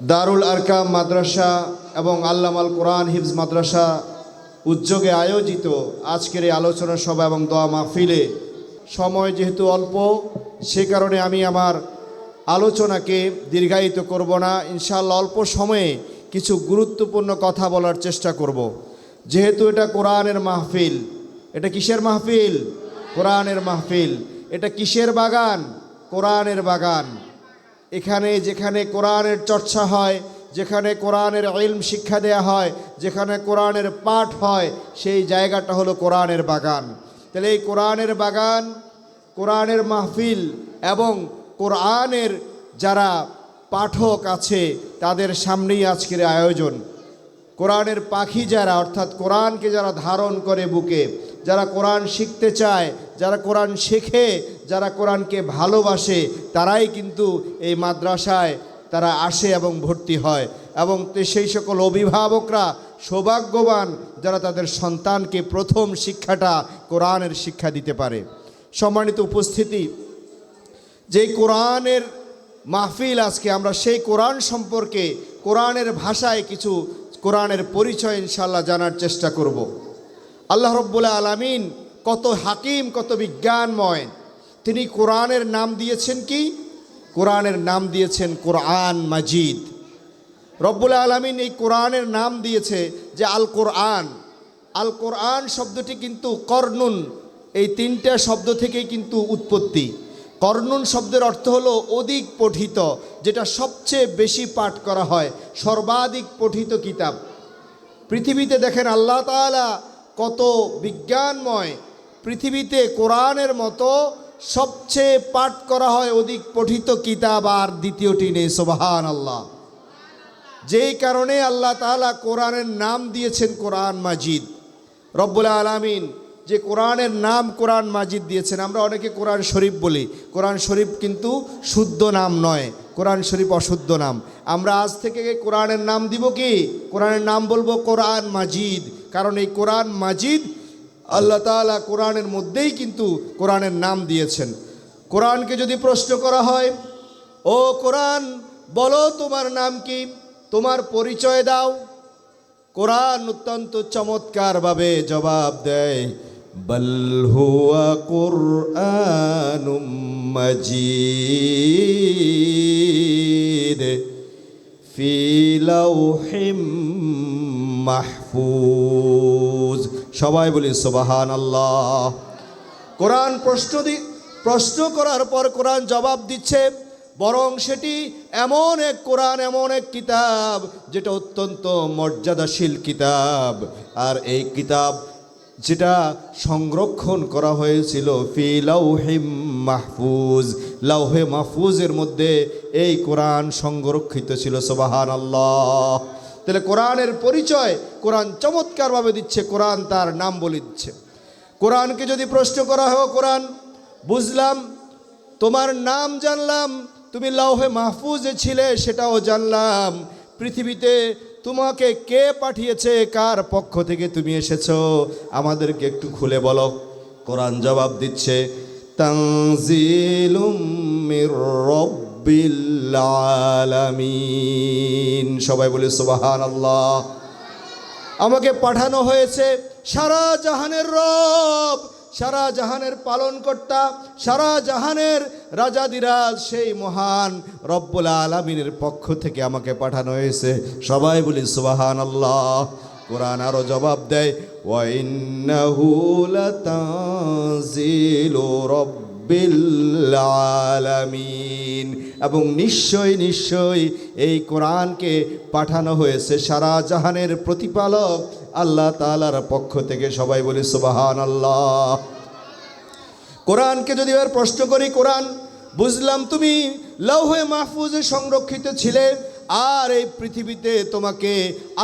দারুল আরকাম মাদ্রাসা এবং আল্লামাল কোরআন হিফজ মাদ্রাসা উদ্যোগে আয়োজিত আজকের এই আলোচনা সভা এবং দোয়া মাহফিলে সময় যেহেতু অল্প, সে কারণে আমি আমার আলোচনাকে দীর্ঘায়িত করব না। ইনশাআল্লাহ অল্প সময়ে কিছু গুরুত্বপূর্ণ কথা বলার চেষ্টা করব। যেহেতু এটা কোরআনের মাহফিল, এটা কিসের মাহফিল? কোরআনের মাহফিল। এটা কিসের বাগান? কোরআনের বাগান। এখানে যেখানে কোরআনের চর্চা হয়, যেখানে কোরআনের ইলম শিক্ষা দেয়া হয়, যেখানে কোরআনের পাঠ হয়, সেই জায়গাটা হলো কোরআনের বাগান। তাহলে এই কোরআনের বাগান, কোরআনের মাহফিল এবং কোরআনের যারা পাঠক আছে তাদের সামনেই আজকের আয়োজন। কোরআনের পাখি যারা, অর্থাৎ কোরআনকে যারা ধারণ করে বুকে, যারা কোরআন শিখতে চায়, যারা কোরআন শেখে, যারা কোরআনকে ভালোবাসে, তারাই কিন্তু এই মাদ্রাসায় তারা আসে এবং ভর্তি হয়। এবং সেই সকল অভিভাবকরা সৌভাগ্যবান যারা তাদের সন্তানকে প্রথম শিক্ষাটা কোরআনের শিক্ষা দিতে পারে। সম্মানিত উপস্থিতি, যেই কোরআনের মাহফিল আজকে, আমরা সেই কোরআন সম্পর্কে কোরআনের ভাষায় কিছু কোরআনের পরিচয় ইনশাআল্লাহ জানার চেষ্টা করব। আল্লাহ রব্বুল আলামিন কত হাকিম, কত বিজ্ঞানময়। তিনি কোরআনের নাম দিয়েছেন কি? কোরআনের নাম দিয়েছেন কোরআন মাজিদ। রব্বুল আলামিন এই কোরআনের নাম দিয়েছে যে আল কোরআন। আল কোরআন শব্দটি কিন্তু কর্নুন, এই তিনটা শব্দ থেকেই কিন্তু উৎপত্তি। কর্নুন শব্দের অর্থ হলো অধিক পঠিত, যেটা সবচেয়ে বেশি পাঠ করা হয়, সর্বাধিক পঠিত কিতাব। পৃথিবীতে দেখেন আল্লাহ তাআলা কত বিজ্ঞানময়। পৃথিবীতে কোরআনের মতো সবচেয়ে পাঠ করা হয়, অধিক পঠিত কিতাব আর দ্বিতীয়টি নেই। সুবহানাল্লাহ। যেই কারণে আল্লাহ তাআলা কোরআনের নাম দিয়েছেন কোরআন মাজিদ। রব্বুল আলামিন যে কোরআনের নাম কোরআন মাজিদ দিয়েছেন। আমরা অনেকে কোরআন শরীফ বলি, কোরআন শরীফ কিন্তু শুদ্ধ নাম নয়, কোরআন শরীফ অশুদ্ধ নাম। আমরা আজ থেকে কোরআনের নাম দিব কি? কোরআনের নাম বলবো কোরআন মাজিদ। কারণ এই কোরআন মাজিদ আল্লাহ তাআলা কোরআনের মধ্যেই কিন্তু কোরআনের নাম দিয়েছেন। কোরআনকে যদি প্রশ্ন করা হয়, ও কোরআন বলো তোমার নাম কি, তোমার পরিচয় দাও, কোরআন অত্যন্ত চমৎকারভাবে জবাব দেয়, বল হুয়া কুরআনুম মাজিদ ফি লাওহিম মাহফুজ। সবাই বলি সুবহানাল্লাহ। কোরআন প্রশ্ন করার পর কোরআন জবাব দিচ্ছে, বরং সেটি এমন এক কোরআন, এমন এক কিতাব যেটা অত্যন্ত মর্যাদাশীল কিতাব। আর এই কিতাব যেটা সংরক্ষণ করা হয়েছিল ফি লাওহিম মাহফুজ, লাওহে মাহফুজের মধ্যে এই কোরআন সংরক্ষিত ছিল। সুবহানাল্লাহ। তাহলে কোরআনের পরিচয় কোরআন চমৎকারভাবে দিচ্ছে, কোরআন তার নাম বলে দিচ্ছে। কোরআনকে যদি প্রশ্ন করা হয়, কোরআন বুঝলাম, তোমার নাম জানলাম, তুমি লাওহে মাহফুজে ছিলে সেটাও জানলাম, পৃথিবীতে তোমাকে কে পাঠিয়েছে, কার পক্ষ থেকে তুমি এসেছো, আমাদেরকে একটু খুলে বলো। কোরআন জবাব দিচ্ছে, তানজিলুম মির রাব্বিল আলামিন। সবাই বলে সুবহানাল্লাহ। আমাকে পাঠানো হয়েছে সারা জাহানের রব, সারা জাহানের পালনকর্তা, সারা জাহানের রাজাদিরাজ, সেই মহান রব্বুল আলামিনের পক্ষ থেকে আমাকে পাঠানো হয়েছে। সবাই বলি সুবহানাল্লাহ। কোরআন আরো জবাব দেয়, ওয়া ইন্নাহু লাতানজিলু রাব্বিল আলামিন। এবং নিশ্চয় এই কোরআনকে পাঠানো হয়েছে সারা জাহানের প্রতিপালক আল্লাহ তাআলার পক্ষ থেকে। সবাই বলি সুবহানাল্লাহ। কোরআনকে যদি এবার প্রশ্ন করি, কোরআন বুঝলাম তুমি লাওহে মাহফুজে সংরক্ষিত ছিলে, আর এই পৃথিবীতে তোমাকে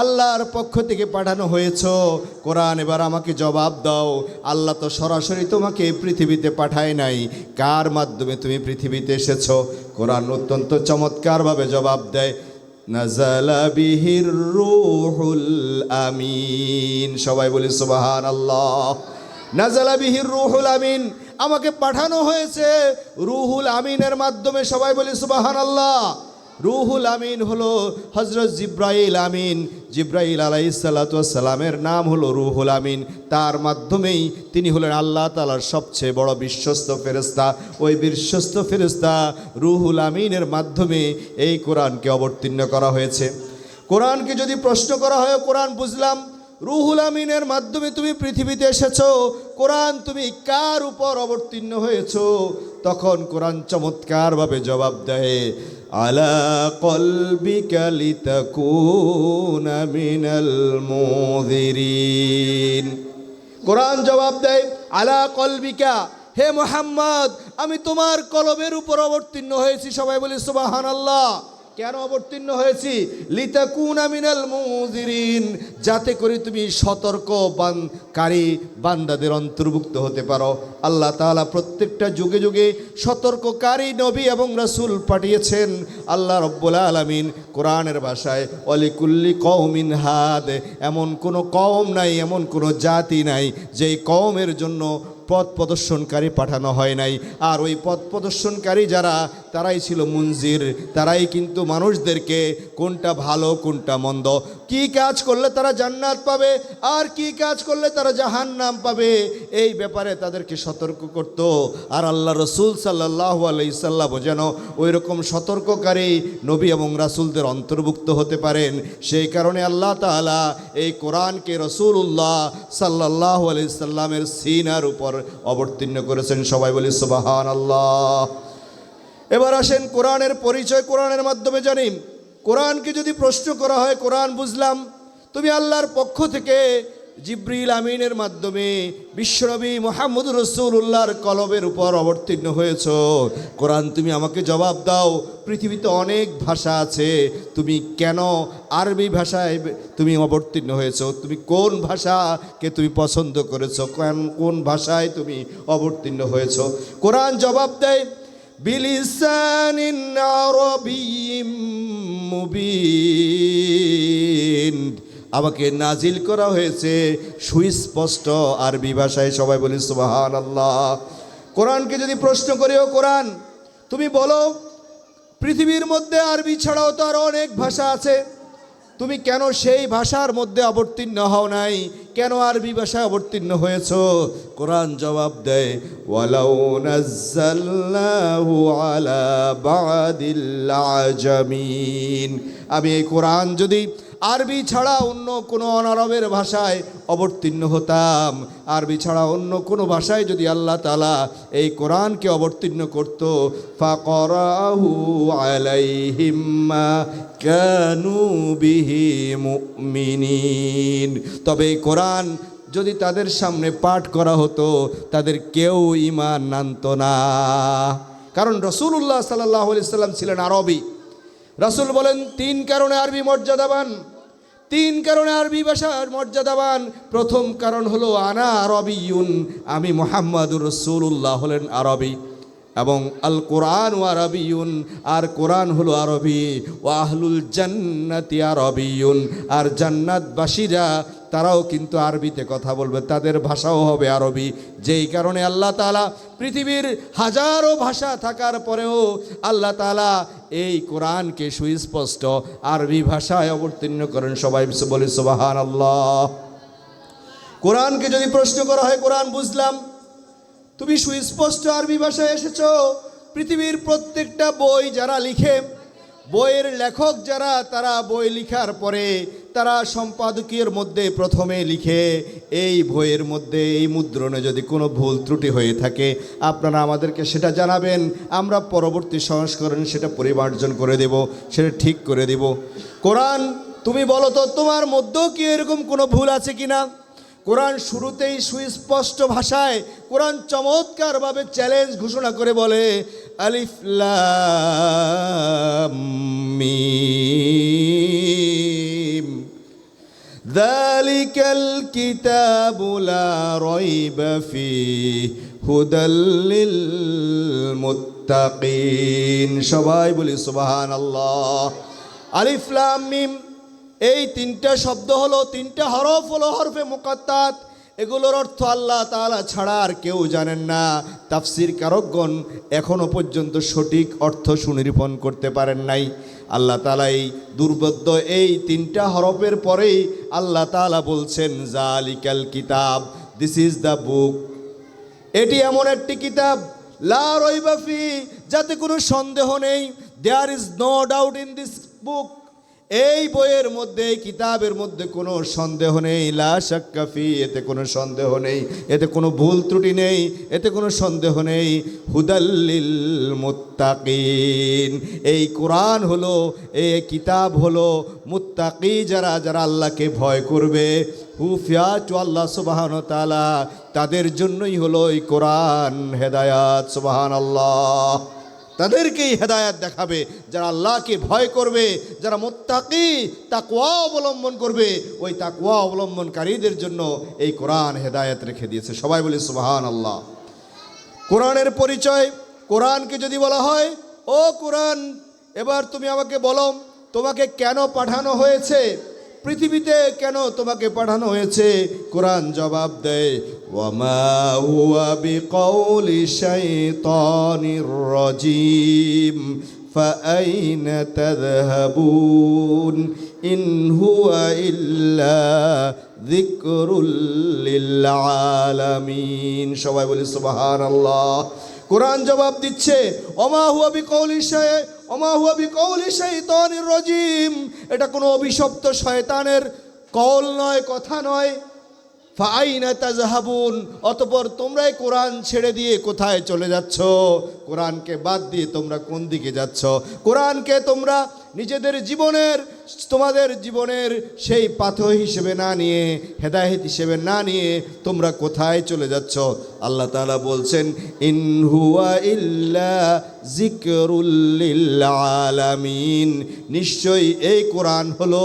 আল্লাহর পক্ষ থেকে পাঠানো হয়েছ। কোরআন এবার আমাকে জবাব দাও, আল্লাহ তো সরাসরি তোমাকে পৃথিবীতে পাঠায় নাই, কার মাধ্যমে তুমি পৃথিবীতে এসেছো? কোরআন অত্যন্ত চমৎকারভাবে জবাব দেয়, নাযালা বিহির রূহুল আমিন। সবাই বলি সুবহানাল্লাহ। নাযালা বিহির রূহুল আমিন, আমাকে পাঠানো হয়েছে রুহুল আমিনের মাধ্যমে। সবাই বলি সুবহানাল্লাহ। রুহুল আমিন হলো হজরত জিব্রাইল আমিন। জিব্রাইল আলাইহিসসালাতু ওয়াসসালামের নাম হলো রুহুল আমিন। তার মাধ্যমেই তিনি হলেন আল্লাহ তাআলার সবচেয়ে বড় বিশ্বস্ত ফেরেশতা। ওই বিশ্বস্ত ফেরেশতা রুহুল আমিনের মাধ্যমে এই কোরআনকে অবতীর্ণ করা হয়েছে। কোরআনকে যদি প্রশ্ন করা হয়, কোরআন বুঝলাম, রুহুল আমিনের মাধ্যমে তুমি পৃথিবীতে এসেছো, কোরআন তুমি কার উপর অবতীর্ণ হয়েছো, তখন কোরআন চমৎকারভাবে জবাব দেয়, আলা কলবিকা লিতাকুনা মিনাল মুযিরিন। কোরআন জবাব দেয়, আলা কলবিকা, হে মুহাম্মদ, আমি তোমার কলবের উপর অবতীর্ণ হয়েছি। সবাই বলি সুবহানাল্লাহ। কেন অবতীর্ণ হয়েছি? লিতাকুনা মিনাল মুযিরিন, যাতে করে তুমি সতর্ককারী বান্দাদের অন্তর্ভুক্ত হতে পারো। আল্লাহ তাআলা প্রত্যেকটা যুগে যুগে সতর্ককারী নবী এবং রাসূল পাঠিয়েছেন। আল্লাহ রব্বুল আলামিন কোরআনের ভাষায় ওয়ালিকুল্লি কওমিন হাদ, এমন কোনো কওম নাই, এমন কোনো জাতি নাই যেই কওমের জন্য পথ প্রদর্শনকারী পাঠানো হয় নাই। আর ওই পথ প্রদর্শনকারী যারা, তারাই ছিল মুনজির। তারাই কিন্তু মানুষদেরকে কোনটা ভালো কোনটা মন্দ, কি কাজ করলে তারা জান্নাত পাবে আর কি কাজ করলে তারা জাহান্নাম পাবে, এই ব্যাপারে তাদেরকে সতর্ক করত। আর আল্লাহ রসুল সাল্লাল্লাহু আলাইহি সাল্লাম যেন ওই রকম সতর্ককারী নবী এবং রাসূলদের অন্তর্ভুক্ত হতে পারেন, সেই কারণে আল্লাহ তাআলা এই কোরআনকে রাসূলুল্লাহ সাল্লাল্লাহু আলাইহি সাল্লামের সিনার উপর অবতীর্ণ করেছেন। সবাই বলি সুবহানাল্লাহ। এবার আসেন কোরআনের পরিচয় কোরআনের মাধ্যমে জানি। কোরআনকে যদি প্রশ্ন করা হয়, কোরআন বুঝলাম, তুমি আল্লাহর পক্ষ থেকে জিবরিল আমিনের মাধ্যমে বিশ্বনবী মুহাম্মদুর রাসূলুল্লাহর কলবের উপর অবতীর্ণ হয়েছ। কোরআন তুমি আমাকে জবাব দাও, পৃথিবীতে অনেক ভাষা আছে, তুমি কেন আরবি ভাষায় তুমি অবতীর্ণ হয়েছ? তুমি কোন ভাষাকে তুমি পছন্দ করেছো, কোন ভাষায় তুমি অবতীর্ণ হয়েছ? কোরআন জবাব দেয়, বিলিসানিন আরাবিয়্যিম মুবিন, আমাকে নাজিল করা হয়েছে সুস্পষ্ট আরবি ভাষায়। সবাই বলি সুবহানাল্লাহ। কোরআনকে যদি প্রশ্ন করি, ও কোরআন তুমি বলো, পৃথিবীর মধ্যে আরবি ছাড়াও তো আরও অনেক ভাষা আছে, তুমি কেন সেই ভাষার মধ্যে অবতীর্ণ হও নাই, কেন আরবি ভাষায় অবতীর্ণ হয়েছ? কোরআন জবাব দেয়, ওয়ালাউ নাজ্জালনাহু আলা বাদিল আজামিন, আমি এই কোরআন যদি আরবি ছাড়া অন্য কোনো অনারবের ভাষায় অবতীর্ণ হতাম, আরবি ছাড়া অন্য কোনো ভাষায় যদি আল্লাহ তাআলা এই কোরআনকে অবতীর্ণ করত, ফাকরাহু আলাইহিম মা কানু বিহি মুমিনিন, তবে এই কোরআন যদি তাদের সামনে পাঠ করা হতো, তাদের কেউ ঈমান আনত না। কারণ রাসূলুল্লাহ সাল্লাল্লাহু আলাইহি সাল্লাম ছিলেন আরবি। রাসূল বলেন, তিন কারণে আরবি মর্যাদাবান, তিন কারণে আরবি ভাষার মর্যাদাবান। প্রথম কারণ হলো আনা আরবিয়ুন, আমি মুহাম্মাদুর রাসূলুল্লাহ হলেন আরবি, এবং আল কোরআন ও আরবিয়ুন, আর কোরআন হলো আরবি, ও আহলুল জান্নাতি আরবিয়ুন, আর জান্নাতবাসীরা তারাও কিন্তু আরবিতে কথা বলবে, তাদের ভাষাও হবে আরবি। যেই কারণে আল্লাহ তাআলা পৃথিবীর হাজারো ভাষা থাকার পরেও আল্লাহ তাআলা এই কোরআনকে সুস্পষ্ট আরবি ভাষায় অবতীর্ণ করেন। সবাই বলি সুবহানাল্লাহ। কোরআনকে যদি প্রশ্ন করা হয়, কোরআন বুঝলাম, তুমি সুস্পষ্ট আরবি ভাষায় এসেছো। পৃথিবীর প্রত্যেকটা বই যারা লিখে, বইয়ের লেখক যারা, তারা বই লেখার পরে তারা সম্পাদকীয়ের মধ্যে প্রথমে লিখে, এই বইয়ের মধ্যে এই মুদ্রণে যদি কোনো ভুল ত্রুটি হয়ে থাকে আপনারা আমাদেরকে সেটা জানাবেন, আমরা পরবর্তী সংস্করণে সেটা পরিমার্জন করে দেব, সেটা ঠিক করে দেব। কোরআন তুমি বলো তো, তোমার মধ্যেও কি এরকম কোনো ভুল আছে কিনা? কোরআন শুরুতেই সুস্পষ্ট ভাষায় কোরআন চমৎকারভাবে চ্যালেঞ্জ ঘোষণা করে বলে, আলিফ লাম মিম যালিকাল কিতাবু লা রাইবা ফীহি হুদাল লিল মুত্তাকিন। সবাই বলি সুবহানাল্লাহ। আলিফ লাম মিম, এই তিনটা শব্দ হলো, তিনটা হরফ হলো হরফে মুকাত্তাত। এগুলোর অর্থ আল্লাহ তাআলা ছাড়া আর কেউ জানেন না। তাফসীর কারকগণ এখনো পর্যন্ত সঠিক অর্থ সুনিরূপণ করতে পারেন নাই। আল্লাহ তাআলা এই দুর্বোধ্য এই তিনটা হরফের পরেই আল্লাহ তাআলা বলছেন জালিকাল কিতাব, দিস ইজ দ্য বুক। এটি এমন একটি কিতাব লা রাইবা ফি, যাতে কোনো সন্দেহ নেই। There is no doubt in this book. এই বইয়ের মধ্যে, এই কিতাবের মধ্যে কোনো সন্দেহ নেই। লা শাক্কা ফি, এতে কোনো সন্দেহ নেই, এতে কোনো ভুল ত্রুটি নেই, এতে কোনো সন্দেহ নেই। হুদাল্লিল মুত্তাকিন, এই কোরআন হলো, এই কিতাব হলো মুত্তাকি, যারা যারা আল্লাহকে ভয় করবে, হুফিয়া টু আল্লাহ সুবহানাহু ওয়া তাআলা, তাদের জন্যই হলো এই কোরআন হেদায়াত। সুবহানাল্লাহ। তাদেরকেই হেদায়াত দেখাবে যারা আল্লাহকে ভয় করবে, যারা মুত্তাকি তাকওয়া অবলম্বন করবে। ওই তাকওয়া অবলম্বনকারীদের জন্য এই কোরআন হেদায়াত রেখে দিয়েছে। সবাই বলি সুবহানাল্লাহ। কোরআনের পরিচয়, কোরআনকে যদি বলা হয়, ও কোরআন, এবার তুমি আমাকে বলো তোমাকে কেন পাঠানো হয়েছে, পৃথিবীতে কেন তোমাকে পাঠানো হয়েছে? কোরআন জবাব দেয়, ওয়ামা হুয়া বিকাউলি শাইতানির রাজিম ফাআইনা তাযহাবুন ইন হুয়া ইল্লা যিকরুল লিল আলামিন। সবাই বলি সুবহানাল্লাহ। কোরআন জবাব দিচ্ছে, ওমা হুয়া বিকাউলি শাইতানির রাজিম, এটা কোনো অভিশপ্ত শয়তানের কওল নয়, কথা নয়। ফাআইনা তাযহাবুন, অতঃপর তোমরা এই কোরআন ছেড়ে দিয়ে কোথায় চলে যাচ্ছ? কোরআনকে বাদ দিয়ে তোমরা কোন দিকে যাচ্ছ? কোরআনকে তোমরা নিজেদের জীবনের, তোমাদের জীবনের সেই পাথর হিসেবে না নিয়ে, হেদায়েত হিসেবে না নিয়ে তোমরা কোথায় চলে যাচ্ছ? আল্লাহ তাআলা বলছেন, ইন হুয়া ইল্লা যিকরুল লিল আলামিন, নিশ্চয়ই এই কোরআন হলো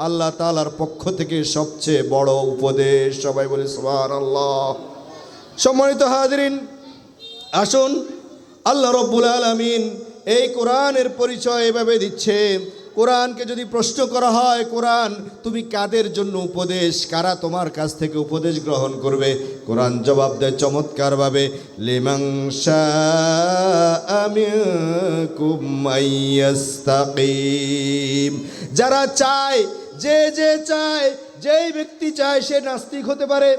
আল্লাহ তাআলার পক্ষ থেকে সবচেয়ে বড় উপদেশ। সবাই বলি সুবহানাল্লাহ। সম্মানিত হাজিরিন, আসুন, আল্লাহ রব্বুল আলামিন এই কোরআনের পরিচয় এভাবে দিচ্ছে। কোরআনকে যদি প্রশ্ন করা হয়, কোরআন তুমি কাদের জন্য উপদেশ, কারা তোমার কাছ থেকে উপদেশ গ্রহণ করবে? কোরআন জবাব দেয় চমৎকারভাবে, লিমান শাআ মিনকুম আইয়াস্তাকিম, যারা চায়, যে চায়, যেই ব্যক্তি চায়, সে নাস্তিক হতে পারে,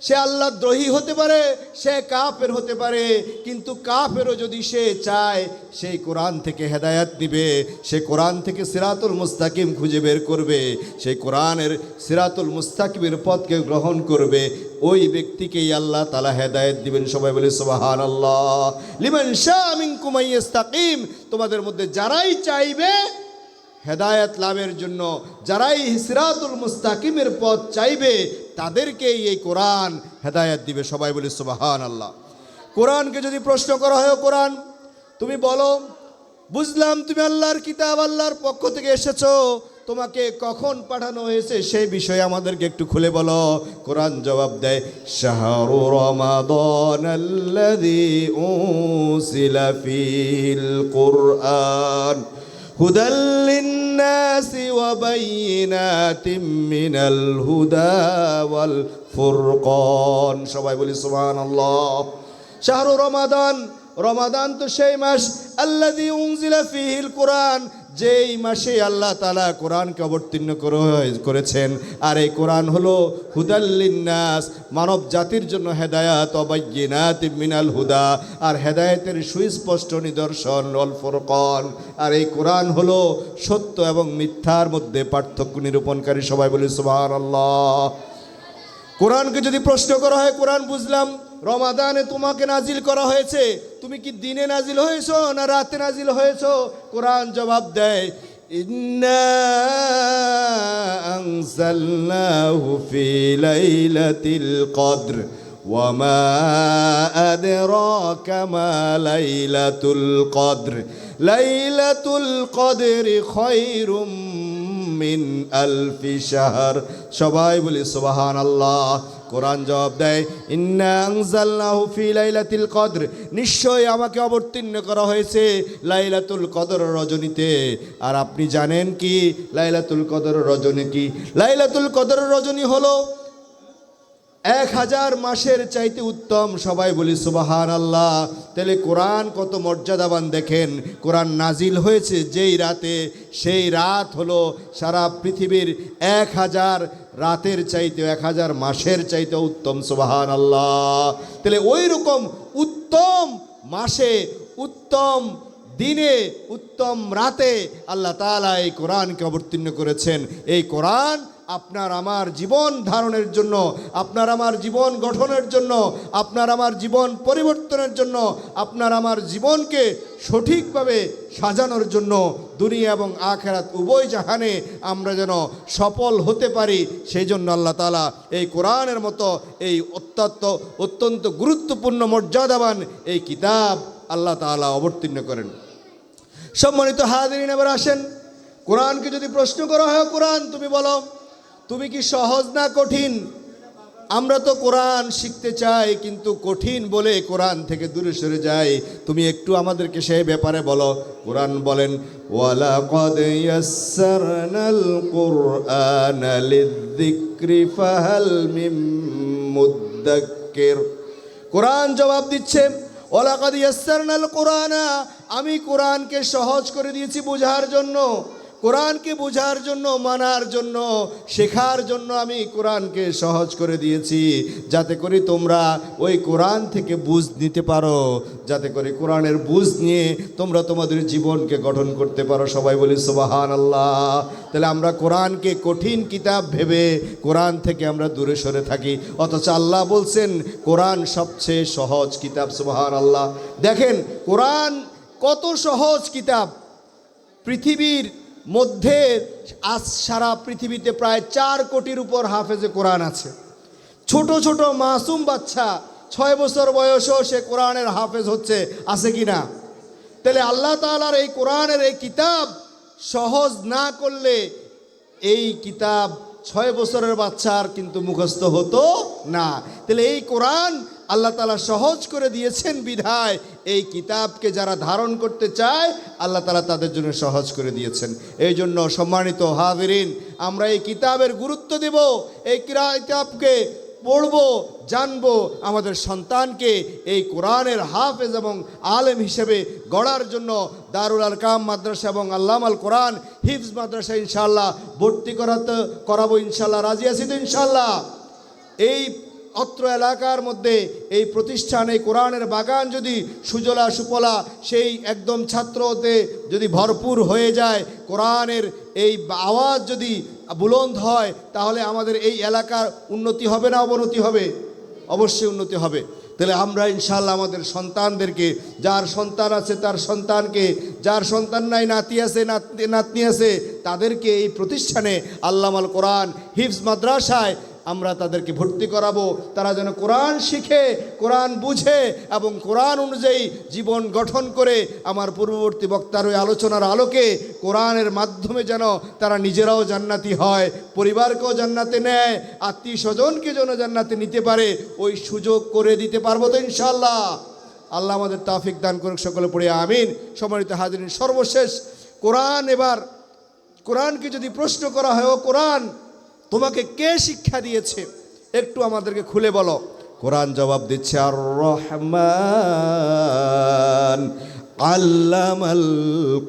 সে আল্লাহদ্রোহী হতে পারে, সে কাফের হতে পারে, কিন্তু কাফেরও যদি সে চায়, সেই কোরআন থেকে হেদায়াত দিবে, সে কোরআন থেকে সিরাতুল মুস্তাকিম খুঁজে বের করবে, সেই কোরআনের সিরাতুল মুস্তাকিমের পথকে গ্রহণ করবে, ওই ব্যক্তিকেই আল্লাহ তাআলা হেদায়েত দিবেন। সবাই বলে সুবহানাল্লাহ। লিমান শাআ মিনকুম আইয়াস্তাকিম, তোমাদের মধ্যে যারাই চাইবে হেদায়েত লাভের জন্য, যারাই সিরাতুল মুস্তাকিমের পথ চাইবে, তাদেরকেই এই কোরআন হেদায়েত দিবে। সবাই বলি সুবহানাল্লাহ। কোরআনকে যদি প্রশ্ন করা হয়, কোরআন তুমি বলো, বুঝলাম তুমি আল্লাহর কিতাব, আল্লাহর পক্ষ থেকে এসেছো, তোমাকে কখন পাঠানো হয়েছে সেই বিষয়ে আমাদেরকে একটু খুলে বলো। কোরআন জবাব দেয়, শাহরু রমাদানাল্লাযী উনজিলা ফীহিল কুরআন হুদাল লিন্নাসি ওয়া বাইয়িনাতিম মিনাল হুদা ওয়াল ফুরকান। সবাই বলি সুবহানাল্লাহ। শাহরু রমাদান, রমাদান তো সেই মাস, আল্লাযী উনজিলা ফীহিল কুরআন, যেই মাসে আল্লাহ তাআলা কোরআনকে অবতীর্ণ করেছেন। আর এই কোরআন হলো হুদাল লিন্নাস, মানব জাতির জন্য হেদায়াত, ওয়া বাইয়িনাতিম মিনাল হুদা, আর হেদায়েতের সুস্পষ্ট নিদর্শন, ওয়াল ফুরকান, আর এই কোরআন হলো সত্য এবং মিথ্যার মধ্যে পার্থক্য নিরূপণকারী। সবাই বলি সুবহানাল্লাহ। কোরআনকে যদি প্রশ্ন করা হয়, কোরআন বুঝলাম রমাদানে তোমাকে নাজিল করা হয়েছে, তুমি কি দিনে নাজিল হয়েছো না রাতে নাজিল হয়েছো? কোরআন জবাব দেয়, ইন্না আনজালনাহু ফি লাইলাতিল কদর ওয়া মা আদরাকা মা লাইলাতুল কদর লাইলাতুল কদরি খায়রুম মিন আলফি শাহর। সবাই বলি সুবহানাল্লাহ। কোরআন জবাব দেয়, ইন্না আনজালনাহু ফি লাইলাতিল কদর, নিশ্চয়ই আমাকে অবতীর্ণ করা হয়েছে লাইলাতুল কদর রজনীতে। আর আপনি জানেন কি লাইলাতুল কদর রজনী কি? লাইলাতুল কদর রজনী হলো 1000 মাসের চাইতে উত্তম। সবাই বলি সুবহানাল্লাহ। তাহলে কোরআন কত মর্যাদাবান দেখেন। কোরআন নাজিল হয়েছে যেই রাতে, সেই রাত হলো সারা পৃথিবীর 1000 রাতের চাইতে, 1000 মাসের চাইতে উত্তম। সুবহানাল্লাহ। তাহলে ওই রকম উত্তম মাসে, উত্তম দিনে, উত্তম রাতে আল্লাহ তাআলা এই কোরআনকে অবতীর্ণ করেছেন। এই কোরআন আপনার আমার জীবন ধারণের জন্য, আপনার আমার জীবন গঠনের জন্য, আপনার আমার জীবন পরিবর্তনের জন্য, আপনার আমার জীবনকে সঠিকভাবে সাজানোর জন্য, দুনিয়া এবং আখিরাত উভয় জাহানে আমরা যেন সফল হতে পারি, সেই জন্য আল্লাহ তাআলা এই কোরআনের মতো এই অত্যন্ত গুরুত্বপূর্ণ মর্যাদাবান এই কিতাব আল্লাহ তাআলা অবতীর্ণ করেন। সম্মানিত হাজিরিন, এবার আসেন, কোরআনকে যদি প্রশ্ন করা হয়, কোরআন তুমি বলো, তুমি কি সহজ না কঠিন? আমরা তো কোরআন শিখতে চাই, কিন্তু কঠিন বলে কোরআন থেকে দূরে সরে যাই। তুমি একটু আমাদেরকে সেই ব্যাপারে বলো। কোরআন বলেন, ওয়ালাকাদ ইয়াসসারনাল কুরআনা লিযিকরি ফাহাল মিন মুদ্দাক্কির। কোরআন জবাব দিচ্ছে, ওয়ালাকাদ ইয়াসসারনাল কুরআনা, আমি কোরআনকে সহজ করে দিয়েছি বোঝার জন্য। কোরআনকে বোঝার জন্য, মানার জন্য, শেখার জন্য আমি কোরআনকে সহজ করে দিয়েছি, যাতে করে তোমরা ওই কোরআন থেকে বুঝ নিতে পারো, যাতে করে কোরআনের বুঝ নিয়ে তোমরা তোমাদের জীবনকে গঠন করতে পারো। সবাই বলি সুবহানাল্লাহ। তাহলে আমরা কোরআনকে কঠিন কিতাব ভেবে কোরআন থেকে আমরা দূরে সরে থাকি, অথচ আল্লাহ বলছেন কোরআন সবচেয়ে সহজ কিতাব। সুবহানাল্লাহ। দেখেন কোরআন কত সহজ কিতাব। পৃথিবীর মধ্যে আজ সারা পৃথিবীতে প্রায় 4 কোটির উপর হাফেজে কোরআন আছে। ছোট ছোট মাসুম বাচ্চা 6 বছর বয়সেও সে কোরআনের হাফেজ হচ্ছে, আছে কি না? তাহলে আল্লাহ তাআলার এই কোরআনের এই কিতাব সহজ না করলে এই কিতাব 6 বছরের বাচ্চার কিন্তু মুখস্থ হতো না। তাহলে এই কোরআন আল্লাহ তাআলা সহজ করে দিয়েছেন বিধায় এই কিতাবকে যারা ধারণ করতে চায় আল্লাহ তাআলা তাদের জন্য সহজ করে দিয়েছেন। এই জন্য সম্মানিত হাজিরিন, আমরা এই কিতাবের গুরুত্ব দেব, এই কিতাবকে পড়বো, জানবো, আমাদের সন্তানকে এই কোরআনের হাফেজ এবং আলেম হিসেবে গড়ার জন্য দারুল আরকাম মাদ্রাসা এবং আল্লামাল কোরআন হিফজ মাদ্রাসা ইনশাআল্লাহ ভর্তি করাবো ইনশাআল্লাহ। রাজি আছি তো ইনশাআল্লাহ? এই অত্র এলাকার মধ্যে এই প্রতিষ্ঠান, এই কোরআনের বাগান যদি সুজলা সুফলা সেই একদম ছাত্রতে যদি ভরপুর হয়ে যায়, কোরআনের এই আওয়াজ যদি বুলন্দ হয়, তাহলে আমাদের এই এলাকার উন্নতি হবে না অবনতি হবে? অবশ্যই উন্নতি হবে। তাহলে আমরা ইনশাআল্লাহ আমাদের সন্তানদেরকে, যার সন্তান আছে তার সন্তানকে, যার সন্তান নাই নাতি আছে নাতনি আছে, তাদেরকে এই প্রতিষ্ঠানে আল্লামাল কোরআন হিফজ মাদ্রাসায় আমরা তাদেরকে ভর্তি করাবো। তারা যেন কোরআন শিখে, কোরআন বুঝে এবং কোরআন অনুযায়ী জীবন গঠন করে আমার পূর্ববর্তী বক্তার ওই আলোচনার আলোকে কোরআনের মাধ্যমে যেন তারা নিজেরাও জান্নাতি হয়, পরিবারকেও জান্নাতে নেয়, আত্মীয় স্বজনকে যেন জান্নাতে নিতে পারে, ওই সুযোগ করে দিতে পারবো তো ইনশাআল্লাহ? আল্লাহ আমাদের তৌফিক দান করুক, সকলে পড়ে আমিন। সম্মানিত হাজিরিন, সর্বশেষ কোরআন, এবার কোরআনকে যদি প্রশ্ন করা হয়, ও কোরআন তোমাকে কে শিক্ষা দিয়েছে, একটু আমাদেরকে খুলে বলো। কোরআন জবাব দিচ্ছে, আর রহমান আল্লামাল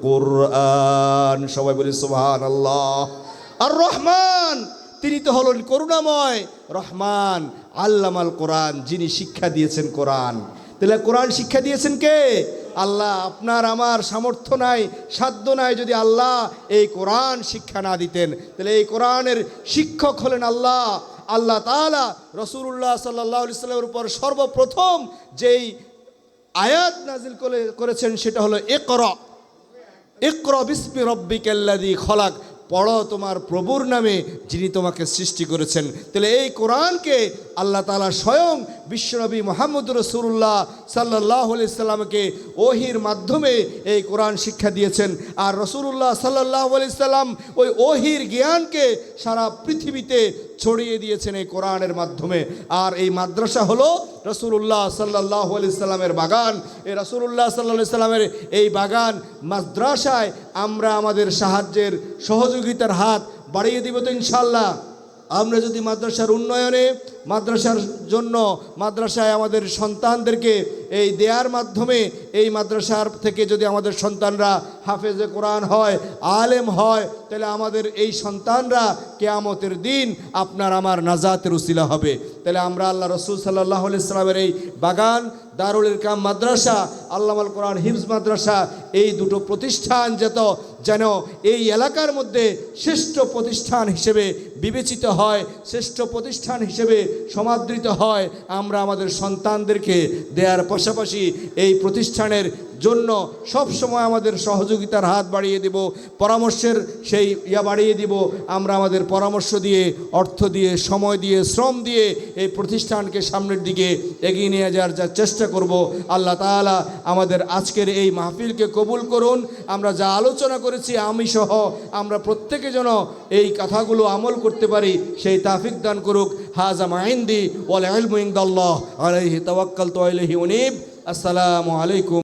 কোরআন। সবাই বলি সুবহানাল্লাহ। আর রহমান, তিনি তো হলেন করুণাময়। রহমান আল্লামাল কোরআন, যিনি শিক্ষা দিয়েছেন কোরআন। তাহলে কোরআন শিক্ষা দিয়েছেন কে? আল্লাহ। আপনার আমার সামর্থ্য নাই, সাধ্য নাই, যদি আল্লাহ এই কোরআন শিক্ষা না দিতেন। তাহলে এই কোরআনের শিক্ষক হলেন আল্লাহ। আল্লাহ তাআলা রাসূলুল্লাহ সাল্লাল্লাহু আলাইহি সাল্লামের উপর সর্বপ্রথম যেই আয়াত নাজিল করেছেন সেটা হলো ইকরা, ইকরা বিসমি রাব্বিকাল্লাযী খলাক, পড়ো তোমার প্রভুর নামে যিনি তোমাকে সৃষ্টি করেছেন। তাহলে এই কোরআনকে আল্লাহ তাআলা স্বয়ং বিশ্বনবী মুহাম্মদ রাসূলুল্লাহ সাল্লাল্লাহু আলাইহি সাল্লামকে ওহির মাধ্যমে এই কোরআন শিক্ষা দিয়েছেন। আর রাসূলুল্লাহ সাল্লাল্লাহু আলাইহি সাল্লাম ওই ওহির জ্ঞানকে সারা পৃথিবীতে ছড়িয়ে দিয়েছেন এই কোরআনের মাধ্যমে। আর এই মাদ্রাসা হলো রাসূলুল্লাহ সাল্লাল্লাহু আলাইহি সাল্লামের বাগান। এই রাসূলুল্লাহ সাল্লাল্লাহু আলাইহি সাল্লামের এই বাগান মাদ্রাসায় আমরা আমাদের সাহায্যের সহযোগিতার হাত বাড়িয়ে দিব তো ইনশাআল্লাহ? আমরা যদি মাদ্রাসার উন্নয়নে মাদ্রাসার জন্য মাদ্রাসায় আমাদের সন্তানদেরকে এই দেয়ার মাধ্যমে এই মাদ্রাসার থেকে যদি আমাদের সন্তানরা হাফেজে কোরআন হয়, আলেম হয়, তাহলে আমাদের এই সন্তানরা কিয়ামতের দিন আপনার আমার নাজাতের উসিলা হবে। তাহলে আমরা আল্লাহ রসুল সাল্লাল্লাহু আলাইহি সাল্লামের এই বাগান, দারুল ইরকাম মাদ্রাসা, আল্লামাল কোরআন হিফজ মাদ্রাসা, এই দুটো প্রতিষ্ঠান যেন এই এলাকার মধ্যে শ্রেষ্ঠ প্রতিষ্ঠান হিসেবে বিবেচিত হয়, শ্রেষ্ঠ প্রতিষ্ঠান হিসেবে সমাদৃত হয়। আমরা আমাদের সন্তানদেরকে দেওয়ার পাশাপাশি এই প্রতিষ্ঠানের জন্য সব সময় আমাদের সহযোগিতার হাত বাড়িয়ে দেব, পরামর্শের সেই বাড়িয়ে দিব। আমরা আমাদের পরামর্শ দিয়ে, অর্থ দিয়ে, সময় দিয়ে, শ্রম দিয়ে এই প্রতিষ্ঠানকে সামনের দিকে এগিয়ে নিয়ে যাওয়ার চেষ্টা করব। আল্লাহ তাআলা আমাদের আজকের এই মাহফিলকে কবুল করুন। আমরা যা আলোচনা করেছি আমি সহ আমরা প্রত্যেকে যেন এই কথাগুলো আমল করতে পারি, সেই তাওফিক দান করুক। হাযা মা ইনদি ওয়াল ইলমু ইনদাল্লাহ আলাইহি তাওয়াক্কালতু ওয়া ইলাইহি উনীব। আসসালামু আলাইকুম।